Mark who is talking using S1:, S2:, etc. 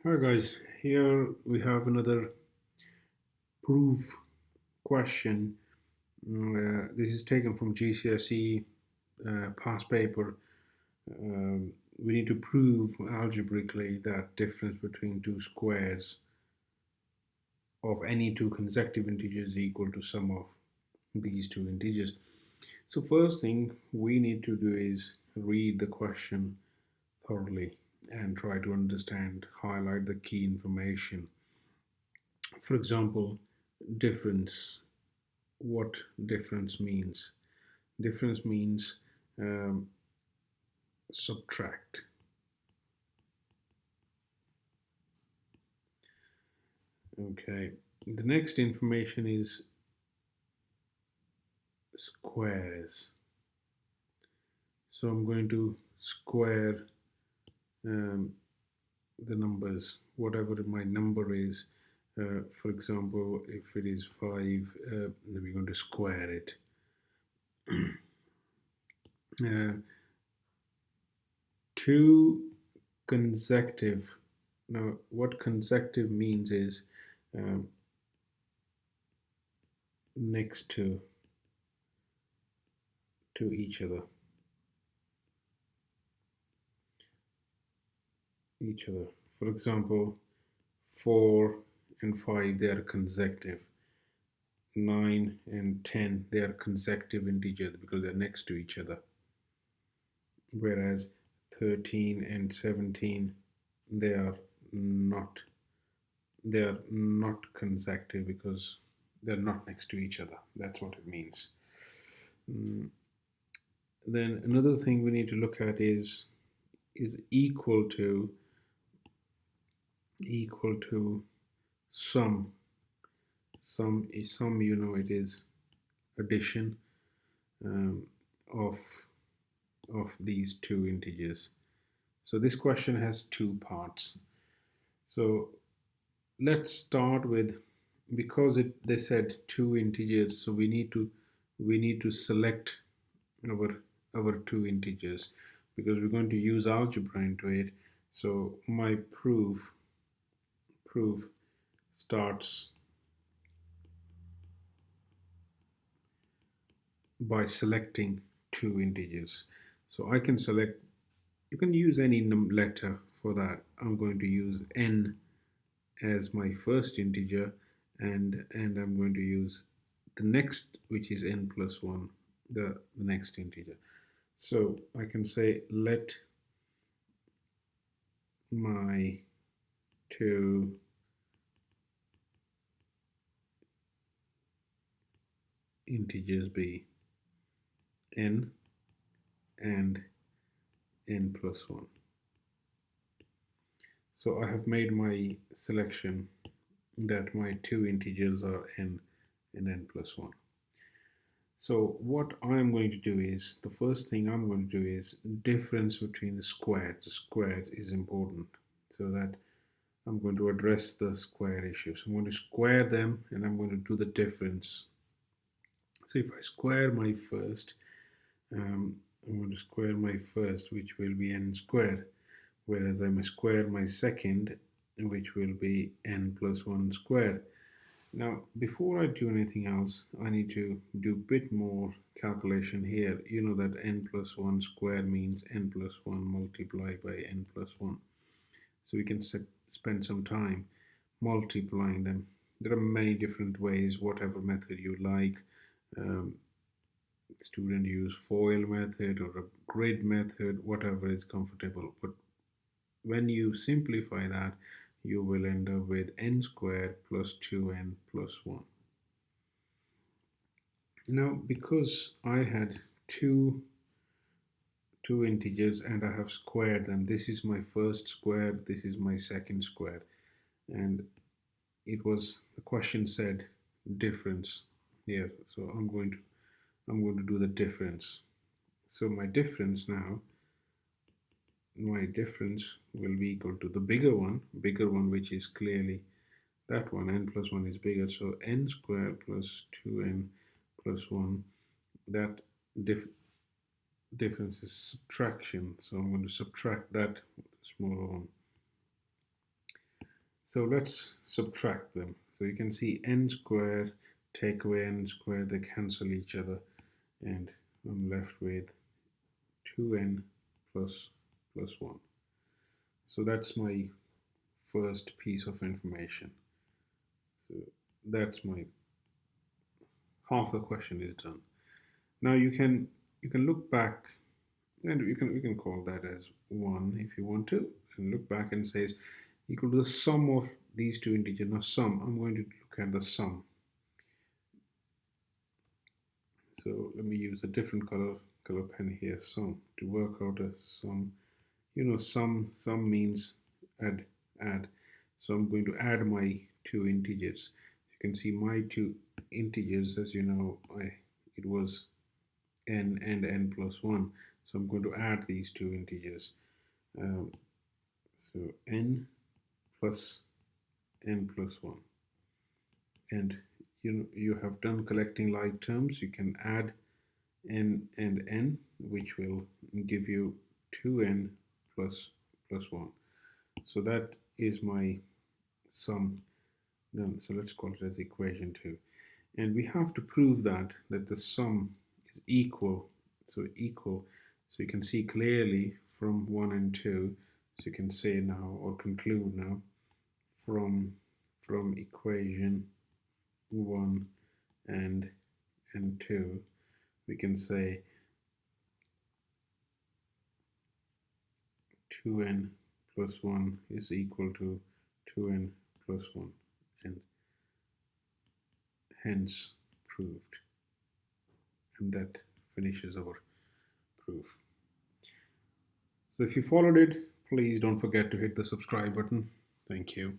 S1: Hi guys, here we have another proof question. This is taken from GCSE past paper. We need to prove algebraically that difference between two squares of any two consecutive integers is equal to sum of these two integers. So first thing we need to do is read the question thoroughly and try to understand, highlight the key information. For example, difference. What difference means? Difference means um, subtract. Okay. The next information is squares. So I'm going to square um, the numbers, whatever my number is. For example, if it is 5, then we're going to square it. uh, two consecutive. Now, what consecutive means is um, next to each other. Each other. For example, 4 and 5 they are consecutive. 9 and 10 they are consecutive integers because they're next to each other. Whereas 13 and 17 they are not they are not consecutive because they're not next to each other. That's what it means. Mm, Then another thing we need to look at is equal to sum. Sum, it is addition um, of these two integers. So this question has two parts. So let's start with, because they said two integers, so we need to select our two integers because we're going to use algebra into it. So my proof starts by selecting two integers. So I can select, you can use any letter for that. I'm going to use n as my first integer, and I'm going to use the next, which is n plus 1, the next integer. So I can say let my two integers be n and n plus 1. So I have made my selection that my two integers are n and n plus 1. So what I'm going to do is, the first thing I'm going to do is difference between the squares. The squares is important, so that I'm going to address the square issue. So I'm going to square them and I'm going to do the difference. So if I square my first, I'm going to square my first, which will be n squared, whereas I must square my second, which will be n plus 1 squared. Now, before I do anything else, I need to do a bit more calculation here. You know that n plus 1 squared means n plus 1 multiplied by n plus 1. So we can spend some time multiplying them. There are many different ways, whatever method you like. Um, Student use FOIL method or a grid method, whatever is comfortable. But when you simplify that, you will end up with n squared plus 2n plus 1. Now, because I had two integers and I have squared them, this is my first square, this is my second square, and the question said difference here, so I'm going to do the difference. So my difference will be equal to the bigger one, which is clearly that one. N plus 1 is bigger, so n squared plus 2n plus 1. That difference is subtraction, so I'm going to subtract that smaller one. So let's subtract them. So you can see n squared, take away n squared, they cancel each other, and I'm left with 2n plus 1. So that's my first piece of information. So that's my half the question is done. Now you can look back, and you can call that as 1 if you want to, and look back and says equal to the sum of these two integers. Now sum, I'm going to look at the sum. So let me use a different color pen here, sum, to work out a sum. Sum means add. So I'm going to add my two integers. You can see my two integers, as you know, it was n and n plus 1. So I'm going to add these two integers. So n plus n plus 1. And you have done collecting like terms. You can add n and n, which will give you 2n plus 1. So that is my sum done. So let's call it as equation 2. And we have to prove that the sum is equal. So equal. So you can see clearly from 1 and 2. So you can say now, or conclude now, from equation 1 and 2, we can say 2n plus 1 is equal to 2n plus 1, and hence proved. And that finishes our proof. So if you followed it, please don't forget to hit the subscribe button. Thank you.